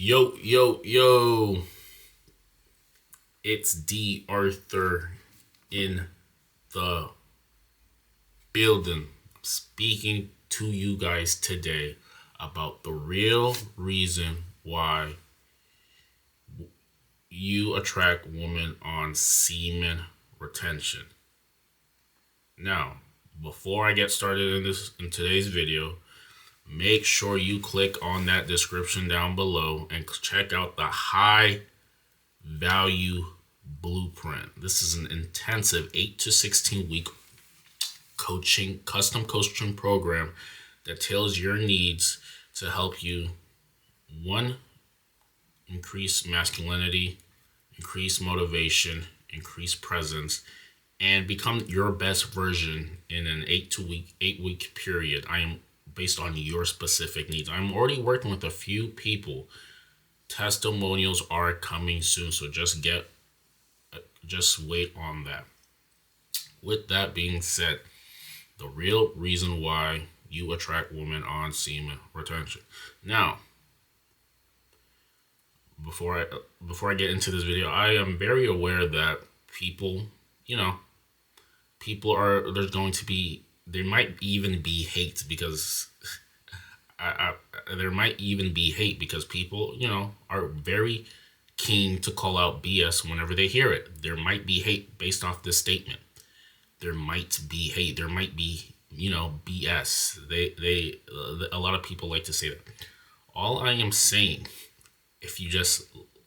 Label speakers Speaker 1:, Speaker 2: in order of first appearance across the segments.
Speaker 1: Yo, yo, yo. It's D.Arthur in the building, speaking to you guys today about the real reason why you attract women on semen retention. Now, before I get started in today's video, make sure you click on that description down below and check out the high value blueprint. This is an intensive 8 to 16 week custom coaching program that tailors your needs to help you, one, increase masculinity, increase motivation, increase presence, and become your best version in an 8 week period. I am based on your specific needs. I'm already working with a few people. Testimonials are coming soon, so just wait on that. With that being said, the real reason why you attract women on semen retention. Now, before I get into this video, I am very aware that people, there's going to be, there might even be hate because there might even be hate because people, are very keen to call out BS whenever they hear it. There might be hate based off this statement. There might be hate. There might be, BS. A lot of people like to say that. All I am saying, if you just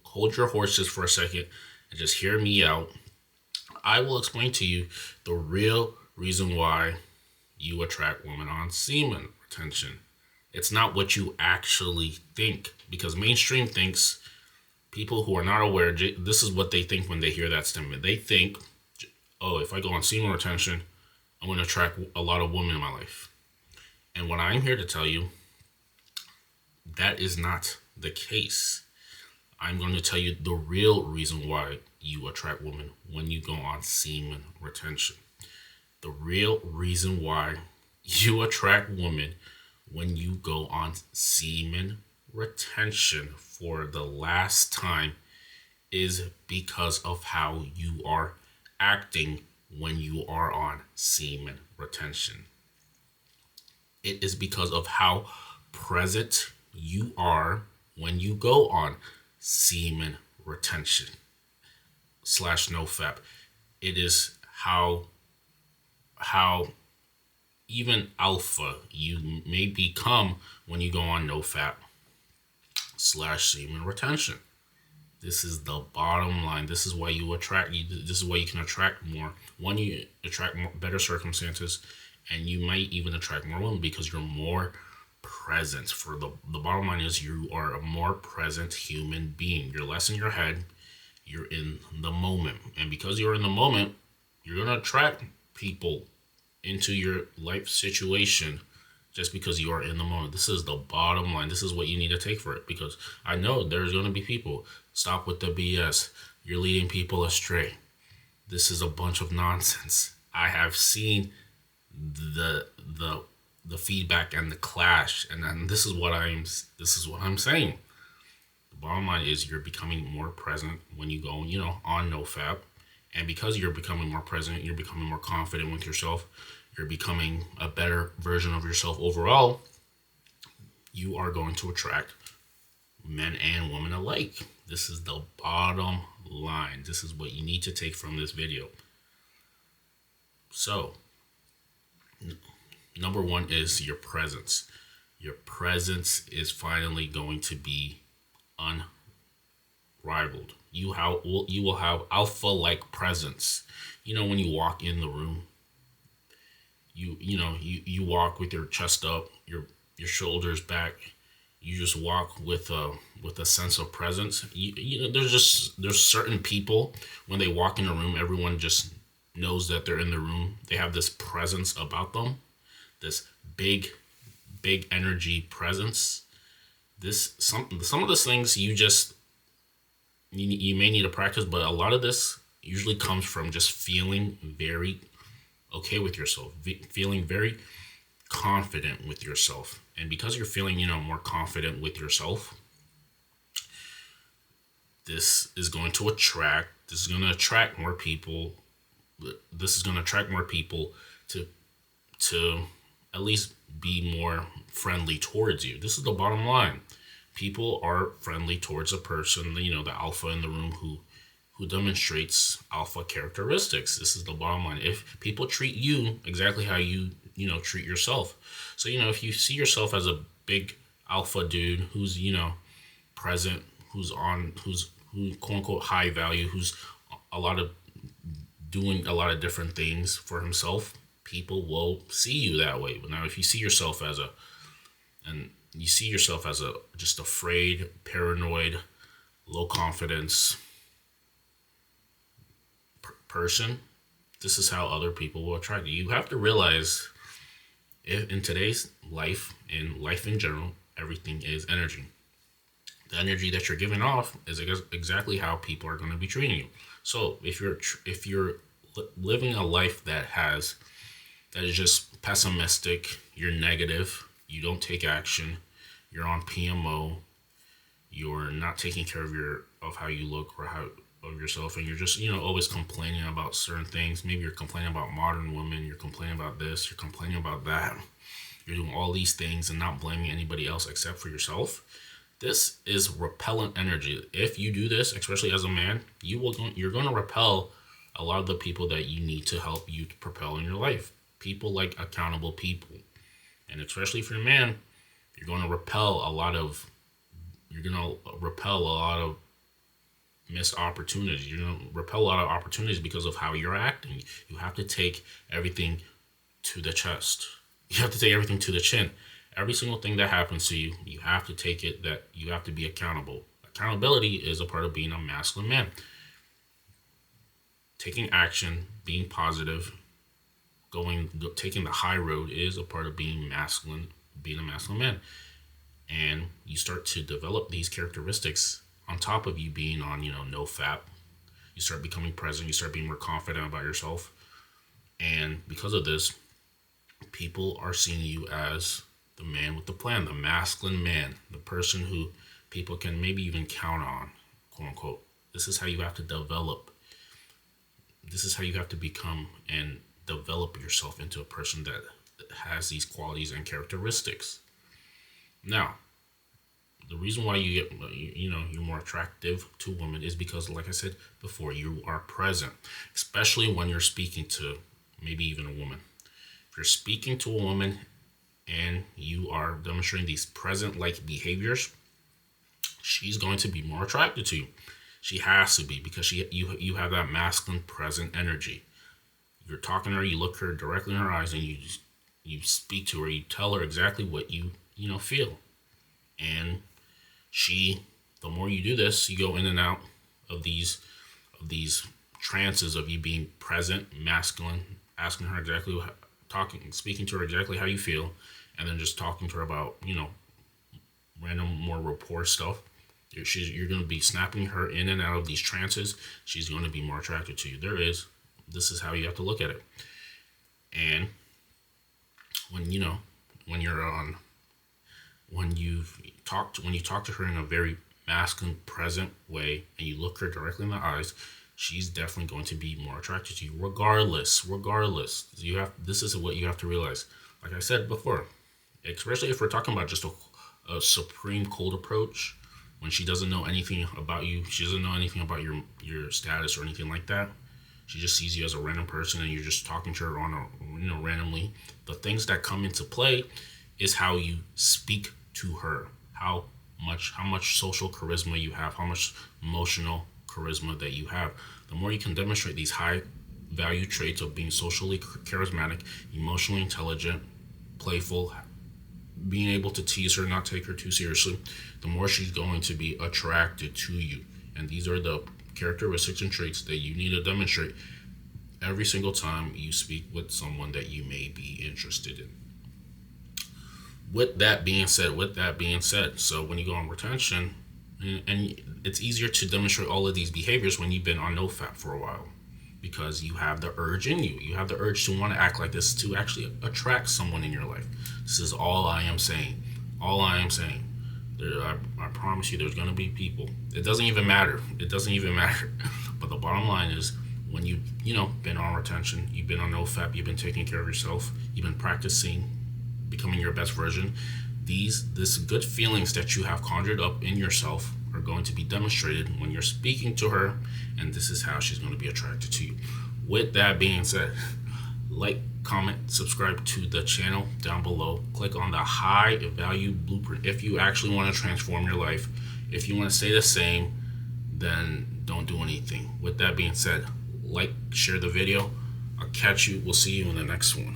Speaker 1: hold your horses for a second and just hear me out, I will explain to you the real reason why you attract women on semen retention. It's not what you actually think, because mainstream thinks, people who are not aware, this is what they think when they hear that statement. They think, oh, if I go on semen retention, I'm going to attract a lot of women in my life. And what I'm here to tell you, that is not the case. I'm going to tell you the real reason why you attract women when you go on semen retention. The real reason why you attract women when you go on semen retention for the last time is because of how you are acting when you are on semen retention. It is because of how present you are when you go on semen retention / nofap. It is how even alpha you may become when you go on nofap / semen retention. This is the bottom line. This is why you attract. This is why you can attract more. One, you attract more, better circumstances, and you might even attract more women because you're more present. For the bottom line is you are a more present human being. You're less in your head. You're in the moment, and because you're in the moment, you're gonna attract people into your life situation just because you are in the moment. This is the bottom line. This is what you need to take for it, because I know there's going to be people. Stop with the BS. You're leading people astray. This is a bunch of nonsense. I have seen the feedback and the clash, and then this is what I'm saying. The bottom line is you're becoming more present when you go, on nofap. And because you're becoming more present, you're becoming more confident with yourself, you're becoming a better version of yourself overall, you are going to attract men and women alike. This is the bottom line. This is what you need to take from this video. So, number one is your presence. Your presence is finally going to be unrivaled. You will have alpha-like presence. When you walk in the room, you walk with your chest up, your shoulders back. You just walk with a sense of presence. There's certain people, when they walk in a room, everyone just knows that they're in the room. They have this presence about them, this big energy presence. Some of those things you may need to practice, but a lot of this usually comes from just feeling very okay with yourself, feeling very confident with yourself. And because you're feeling, more confident with yourself, this is going to attract more people. This is going to attract more people to to at least be more friendly towards you. This is the bottom line. People are friendly towards a person, the alpha in the room who demonstrates alpha characteristics. This is the bottom line. If people treat you exactly how you treat yourself. So, if you see yourself as a big alpha dude who's, present, who quote unquote high value, who's a lot of doing a lot of different things for himself, people will see you that way. But now if you see yourself as a just afraid, paranoid, low confidence person, this is how other people will attract you. You have to realize in today's life, in life in general, everything is energy. The energy that you're giving off is exactly how people are going to be treating you. So if you're living a life that is just pessimistic, you're negative, you don't take action, you're on PMO, you're not taking care of how you look or how of yourself, and you're just always complaining about certain things. Maybe you're complaining about modern women, you're complaining about this, you're complaining about that, you're doing all these things and not blaming anybody else except for yourself. This is repellent energy. If you do this, especially as a man, you're going to repel a lot of the people that you need to help you to propel in your life. People like accountable people. And especially if you're a man, you're going to repel a lot of missed opportunities. You're going to repel a lot of opportunities because of how you're acting. You have to take everything to the chest. You have to take everything to the chin. Every single thing that happens to you, you have to take it, that you have to be accountable. Accountability is a part of being a masculine man. Taking action, being positive, taking the high road is a part of being a masculine man. And you start to develop these characteristics on top of you being on, no fap. You start becoming present, you start being more confident about yourself. And because of this, people are seeing you as the man with the plan, the masculine man, the person who people can maybe even count on, quote unquote. This is how you have to develop. This is how you have to become and develop yourself into a person that has these qualities and characteristics. Now, the reason why you get, you're more attractive to women is because, like I said before, you are present, especially when you're speaking to maybe even a woman. If you're speaking to a woman and you are demonstrating these present-like behaviors, she's going to be more attracted to you. She has to be, because you have that masculine present energy. You're talking to her, you look her directly in her eyes, and you speak to her. You tell her exactly what you feel, and the more you do this, you go in and out of these trances of you being present, masculine, asking her exactly speaking to her exactly how you feel, and then just talking to her about random more rapport stuff. You're going to be snapping her in and out of these trances. She's going to be more attracted to you. This is how you have to look at it. And when you talk to her in a very masculine, present way, and you look her directly in the eyes, she's definitely going to be more attracted to you, regardless. This is what you have to realize. Like I said before, especially if we're talking about just a supreme cold approach, when she doesn't know anything about you, she doesn't know anything about your status or anything like that. She just sees you as a random person, and you're just talking to her randomly. The things that come into play is how you speak to her, how much social charisma you have, how much emotional charisma that you have. The more you can demonstrate these high value traits of being socially charismatic, emotionally intelligent, playful, being able to tease her, not take her too seriously, the more she's going to be attracted to you. And these are the characteristics and traits that you need to demonstrate every single time you speak with someone that you may be interested in. With that being said, so when you go on retention, and it's easier to demonstrate all of these behaviors when you've been on NoFap for a while, because you have the urge in you. You have the urge to want to act like this, to actually attract someone in your life. This is all I am saying. I promise you, there's gonna be people. It doesn't even matter. It doesn't even matter. But the bottom line is, when been on retention, you've been on NoFap, you've been taking care of yourself, you've been practicing becoming your best version. This good feelings that you have conjured up in yourself are going to be demonstrated when you're speaking to her, and this is how she's going to be attracted to you. With that being said, like, comment, subscribe to the channel down below. Click on the high value blueprint if you actually want to transform your life. If you want to stay the same, then don't do anything. With that being said, like, share the video. We'll see you in the next one.